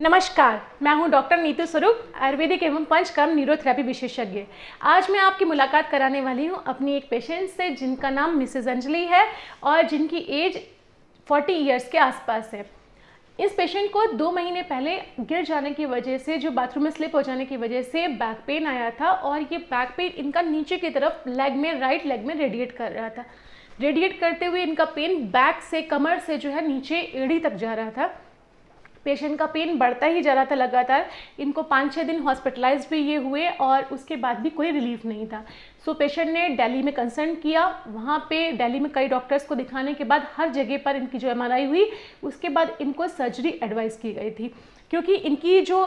नमस्कार, मैं हूं डॉक्टर नीतू स्वरूप, आयुर्वेदिक एवं पंचकर्म न्यूरोथेरेपी विशेषज्ञ। आज मैं आपकी मुलाकात कराने वाली हूं अपनी एक पेशेंट से जिनका नाम मिसेज अंजलि है और जिनकी एज 40 इयर्स के आसपास है। इस पेशेंट को 2 महीने पहले गिर जाने की वजह से, जो बाथरूम में स्लिप हो जाने की वजह से बैक पेन आया था और ये बैक पेन इनका नीचे की तरफ लेग में, राइट लेग में रेडिएट कर रहा था। रेडिएट करते हुए इनका पेन बैक से, कमर से जो है नीचे एड़ी तक जा रहा था। पेशेंट का पेन बढ़ता ही जा रहा था लगातार। इनको 5-6 दिन हॉस्पिटलाइज भी ये हुए और उसके बाद भी कोई रिलीफ नहीं था। सो पेशेंट ने दिल्ली में कंसल्ट किया। वहाँ पे दिल्ली में कई डॉक्टर्स को दिखाने के बाद हर जगह पर इनकी जो MRI हुई, उसके बाद इनको सर्जरी एडवाइस की गई थी, क्योंकि इनकी जो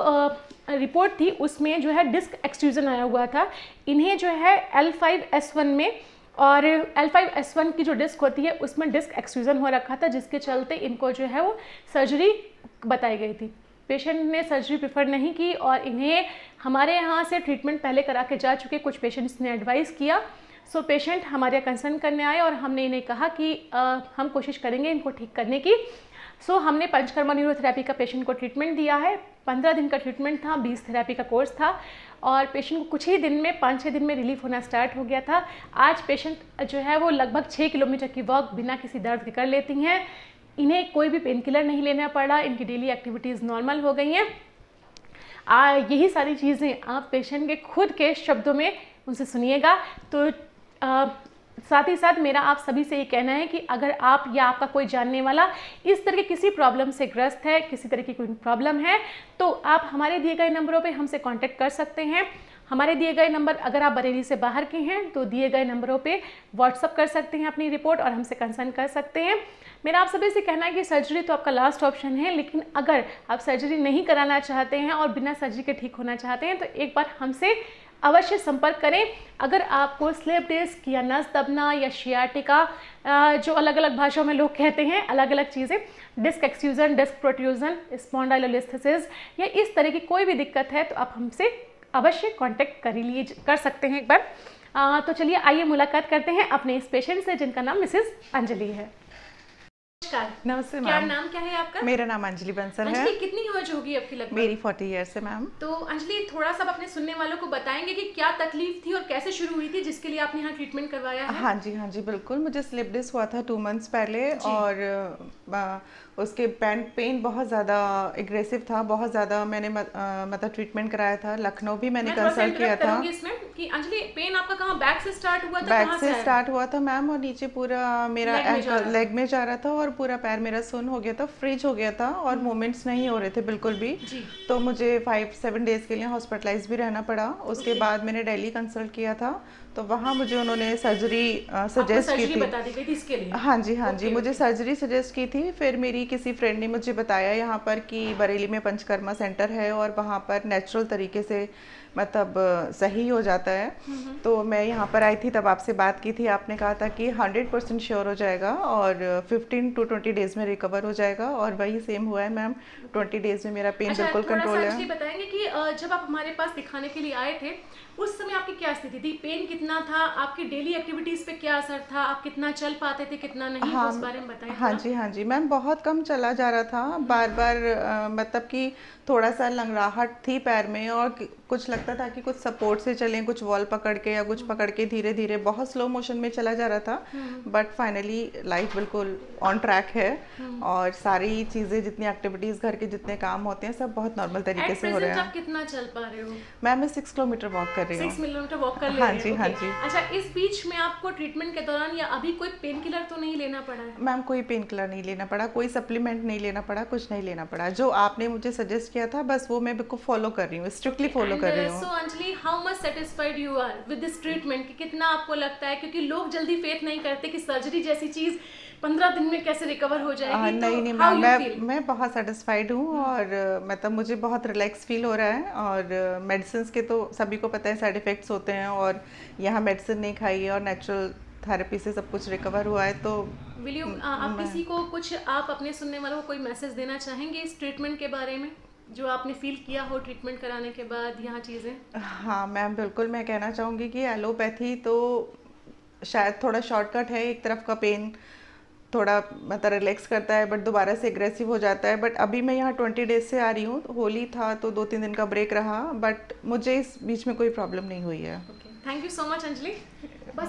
रिपोर्ट थी उसमें जो है डिस्क एक्सट्रूजन आया हुआ था। इन्हें जो है L5-S1 में, और L5-S1 की जो डिस्क होती है उसमें डिस्क एक्सट्रूजन हो रखा था, जिसके चलते इनको जो है वो सर्जरी बताई गई थी। पेशेंट ने सर्जरी प्रेफर नहीं की और इन्हें हमारे यहाँ से ट्रीटमेंट पहले करा के जा चुके कुछ पेशेंट्स ने एडवाइस किया। सो पेशेंट हमारे यहाँ कंसल्ट करने आए और हमने इन्हें कहा कि हम कोशिश करेंगे इनको ठीक करने की। सो हमने पंचकर्मा न्यूरोथेरेपी का पेशेंट को ट्रीटमेंट दिया है। 15 दिन का ट्रीटमेंट था, 20 थेरेपी का कोर्स था और पेशेंट को कुछ ही दिन में, 5-6 दिन में रिलीफ होना स्टार्ट हो गया था। आज पेशेंट जो है वो लगभग 6 किलोमीटर की वॉक बिना किसी दर्द के कर लेती हैं। इन्हें कोई भी पेन किलर नहीं लेना पड़ा, इनकी डेली एक्टिविटीज़ नॉर्मल हो गई हैं। यही सारी चीज़ें आप पेशेंट के खुद के शब्दों में उनसे सुनिएगा। तो साथ ही साथ मेरा आप सभी से ये कहना है कि अगर आप या आपका कोई जानने वाला इस तरह के किसी प्रॉब्लम से ग्रस्त है, किसी तरह की कोई प्रॉब्लम है, तो आप हमारे दिए गए नंबरों पे हमसे कांटेक्ट कर सकते हैं। हमारे दिए गए नंबर, अगर आप बरेली से बाहर के हैं तो दिए गए नंबरों पे व्हाट्सअप कर सकते हैं अपनी रिपोर्ट और हमसे कंसल्ट कर सकते हैं। मेरा आप सभी से कहना है कि सर्जरी तो आपका लास्ट ऑप्शन है, लेकिन अगर आप सर्जरी नहीं कराना चाहते हैं और बिना सर्जरी के ठीक होना चाहते हैं तो एक बार हमसे अवश्य संपर्क करें। अगर आपको स्लिप डिस्क या नस दबना या शियाटिका, जो अलग अलग भाषाओं में लोग कहते हैं अलग अलग चीज़ें, disc extrusion, disc protrusion, spondylolisthesis या इस तरह की कोई भी दिक्कत है तो आप हमसे अवश्य कांटेक्ट कर सकते हैं एक बार। तो चलिए आइए मुलाकात करते हैं अपने इस पेशेंट से जिनका नाम मिसेस अंजलि है। नमस्ते क्या मैम। नाम क्या है आपका? मेरा नाम अंजलि बंसल है। अंजलि, कितनी एज होगी आपकी लगभग? मेरी 40 इयर्स है मैम। तो अंजलि, थोड़ा सा अपने सुनने वालों को बताएंगे कि क्या तकलीफ थी और कैसे शुरू हुई थी जिसके लिए आपने यहाँ ट्रीटमेंट करवाया है? हाँ जी बिल्कुल। मुझे स्लिप डिस्क हुआ था 2 मंथ्स पहले और उसके पेन बहुत ज़्यादा एग्रेसिव था, बहुत ज़्यादा। मैंने मतलब ट्रीटमेंट कराया था, लखनऊ भी मैंने कंसल्ट किया था। इसमें कि अंजलि, पेन आपका कहाँ बैक से स्टार्ट हुआ था? बैक से स्टार्ट हुआ था मैम और नीचे पूरा मेरा लेग में जा रहा था और पूरा पैर मेरा सुन्न हो गया था, फ्रीज हो गया था और मूवमेंट्स नहीं हो रहे थे बिल्कुल भी। तो मुझे 5-7 डेज के लिए हॉस्पिटलाइज भी रहना पड़ा। उसके बाद मैंने दिल्ली कंसल्ट किया था तो वहाँ मुझे उन्होंने सर्जरी सजेस्ट की थी। बता दी गई थी इसके लिए? हाँ जी, मुझे सर्जरी सजेस्ट की थी। फिर मेरी किसी फ्रेंड ने मुझे बताया यहाँ पर कि बरेली में पंचकर्मा सेंटर है और वहाँ पर नेचुरल तरीके से मतलब सही हो जाता है। तो मैं यहाँ पर आई थी, तब आपसे बात की थी। आपने कहा था कि 100% श्योर हो जाएगा और 15 to 20 डेज में रिकवर हो जाएगा और वही सेम हुआ है मैम। 20 डेज में मेरा पेन बिल्कुल कंट्रोल है। बताएंगे कि जब आप हमारे पास दिखाने के लिए आए थे उस समय आपकी क्या स्थिति थी? पेन कितना था? आपकी डेली एक्टिविटीज पे क्या असर था? आप कितना चल पाते थे, कितना नहीं? हाँ, उस बारे में बताएं। हाँ जी मैम, बहुत कम चला जा रहा था। बार बार मतलब कि थोड़ा सा लंगड़ाहट थी पैर में और कुछ लगता था कि कुछ सपोर्ट से चलें, कुछ वॉल पकड़ के या कुछ पकड़ के धीरे धीरे बहुत स्लो मोशन में चला जा रहा था। बट फाइनली लाइफ बिल्कुल ऑन ट्रैक है और सारी चीज़ें, जितनी एक्टिविटीज़, घर के जितने काम होते हैं, सब बहुत नॉर्मल तरीके से हो रहे हैं। आप कितना चल पा रहे हो? मैम मैं 6 किलोमीटर वॉक कर रही हूँ। 6 किलोमीटर वॉक कर ले रहे हैं? हाँ जी। अच्छा, इस बीच में आपको ट्रीटमेंट के दौरान या अभी कोई पेन किलर तो नहीं लेना पड़ा है? मैम कोई पेन किलर नहीं लेना पड़ा, कोई सप्लीमेंट नहीं लेना पड़ा, कुछ नहीं लेना पड़ा। जो आपने मुझे सजेस्ट किया था बस वो मैं बिल्कुल फॉलो कर रही हूँ, स्ट्रिक्टली फॉलो कर रही हूँ। So Anjali, how much satisfied you are with this treatment? कि कितना आपको लगता है, क्योंकि लोग जल्दी फेथ नहीं करते कि सर्जरी जैसी चीज 15 दिन में कैसे रिकवर हो जाएगी। नहीं मैम, मैं बहुत सेटिस्फाइड हूँ और मतलब मुझे बहुत रिलैक्स फील हो रहा है। और मेडिसिन के तो सभी को पता है साइड इफ़ेक्ट्स होते हैं और यहाँ मेडिसिन नहीं खाई है और नेचुरल थेरेपी से सब कुछ रिकवर हुआ है। तो विल यू आप किसी को कुछ, आप अपने सुनने वालों को कोई मैसेज देना चाहेंगे इस ट्रीटमेंट के बारे में, जो आपने फील किया हो ट्रीटमेंट कराने के बाद यहाँ चीज़ें? हाँ मैम बिल्कुल, मैं कहना चाहूँगी कि एलोपैथी तो शायद थोड़ा शॉर्टकट है एक तरफ का पेन थोड़ा मतलब रिलैक्स करता है, बट दोबारा से एग्रेसिव हो जाता है। बट अभी मैं यहाँ 20 डेज से आ रही हूँ, होली था तो 2-3 दिन का ब्रेक रहा, बट मुझे इस बीच में कोई प्रॉब्लम नहीं हुई है। Okay, thank you so much Anjali.